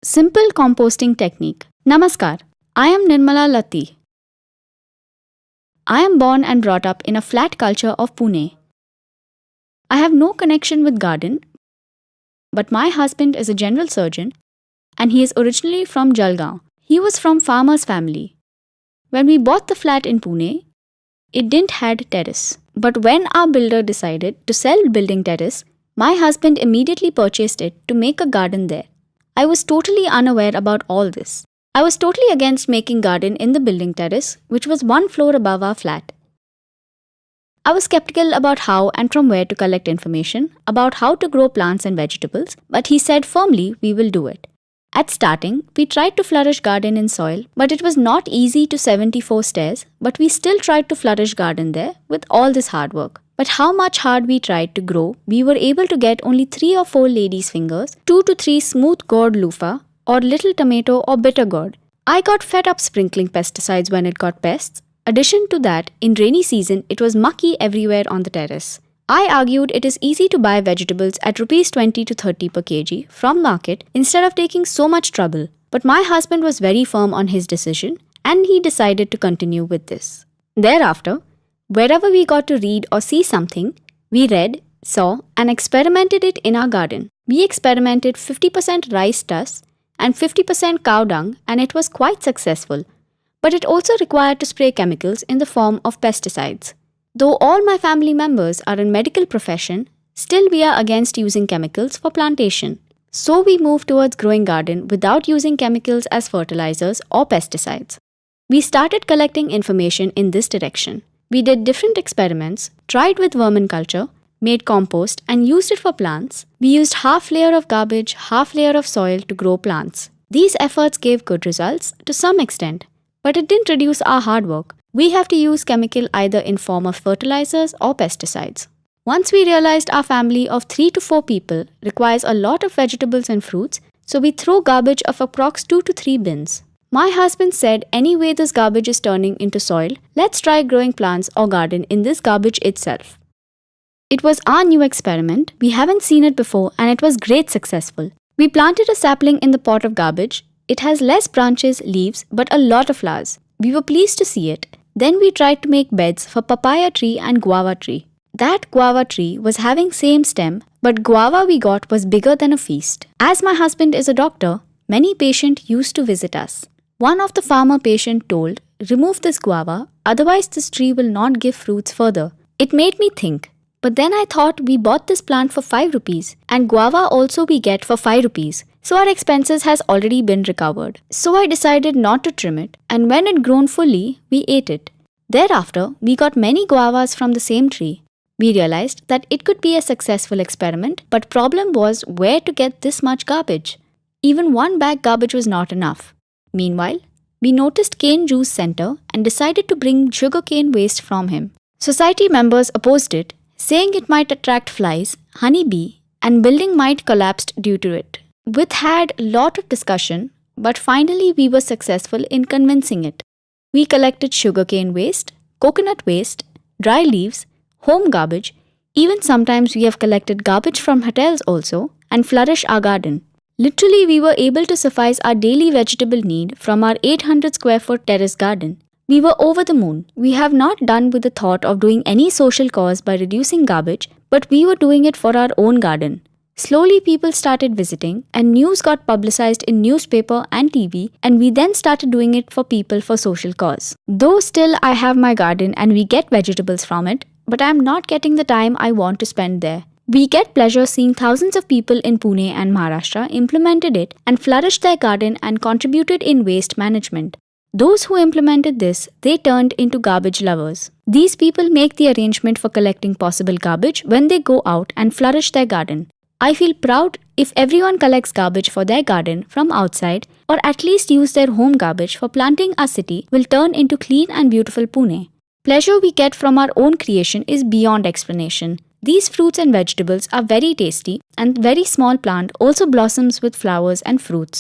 Simple composting technique. Namaskar. I am Nirmala Lathi. I am born and brought up in a flat culture of Pune. I have no connection with garden, but my husband is a general surgeon and he is originally from Jalgaon. He was from farmer's family. When we bought the flat in Pune, it didn't had terrace. But when our builder decided to sell building terrace, my husband immediately purchased it to make a garden there. I was totally unaware about all this. I was totally against making garden in the building terrace, which was one floor above our flat. I was skeptical about how and from where to collect information about how to grow plants and vegetables, but he said firmly we will do it. At starting, we tried to flourish garden in soil, but it was not easy to 74 stairs, but we still tried to flourish garden there with all this hard work. But how much hard we tried to grow, we were able to get only 3 or 4 ladies' fingers, 2 to 3 smooth gourd loofah, or little tomato or bitter gourd. I got fed up sprinkling pesticides when it got pests. Addition to that, in rainy season, it was mucky everywhere on the terrace. I argued it is easy to buy vegetables at Rs 20 to 30 per kg from market instead of taking so much trouble. But my husband was very firm on his decision and he decided to continue with this. Thereafter, wherever we got to read or see something, we read, saw and experimented it in our garden. We experimented 50% rice dust and 50% cow dung and it was quite successful. But it also required to spray chemicals in the form of pesticides. Though all my family members are in medical profession, still we are against using chemicals for plantation. So we moved towards growing garden without using chemicals as fertilizers or pesticides. We started collecting information in this direction. We did different experiments, tried with vermiculture, made compost and used it for plants. We used half layer of garbage, half layer of soil to grow plants. These efforts gave good results to some extent, but it didn't reduce our hard work. We have to use chemical either in form of fertilizers or pesticides. Once we realized our family of 3 to 4 people requires a lot of vegetables and fruits, so we throw garbage of approx 2 to 3 bins. My husband said anyway this garbage is turning into soil, let's try growing plants or garden in this garbage itself. It was our new experiment, we haven't seen it before and it was great successful. We planted a sapling in the pot of garbage. It has less branches, leaves but a lot of flowers. We were pleased to see it. Then we tried to make beds for papaya tree and guava tree. That guava tree was having same stem, but guava we got was bigger than a feast. As my husband is a doctor, many patients used to visit us. One of the farmer patient told, remove this guava, otherwise this tree will not give fruits further. It made me think. But then I thought we bought this plant for 5 rupees and guava also we get for 5 rupees. So our expenses has already been recovered. So I decided not to trim it and when it grown fully, we ate it. Thereafter, we got many guavas from the same tree. We realized that it could be a successful experiment, but problem was where to get this much garbage. Even 1 bag garbage was not enough. Meanwhile, we noticed cane juice center and decided to bring sugarcane waste from him. Society members opposed it, saying it might attract flies, honeybee, and building might collapse due to it. We had a lot of discussion, but finally we were successful in convincing it. We collected sugarcane waste, coconut waste, dry leaves, home garbage, even sometimes we have collected garbage from hotels also and flourish our garden. Literally we were able to suffice our daily vegetable need from our 800 square foot terrace garden. We were over the moon. We have not done with the thought of doing any social cause by reducing garbage, but we were doing it for our own garden. Slowly people started visiting and news got publicized in newspaper and TV and we then started doing it for people for social cause. Though still I have my garden and we get vegetables from it, but I am not getting the time I want to spend there. We get pleasure seeing thousands of people in Pune and Maharashtra implemented it and flourished their garden and contributed in waste management. Those who implemented this, they turned into garbage lovers. These people make the arrangement for collecting possible garbage when they go out and flourish their garden. I feel proud if everyone collects garbage for their garden from outside or at least use their home garbage for planting our city will turn into clean and beautiful Pune. Pleasure we get from our own creation is beyond explanation. These fruits and vegetables are very tasty and very small plant also blossoms with flowers and fruits.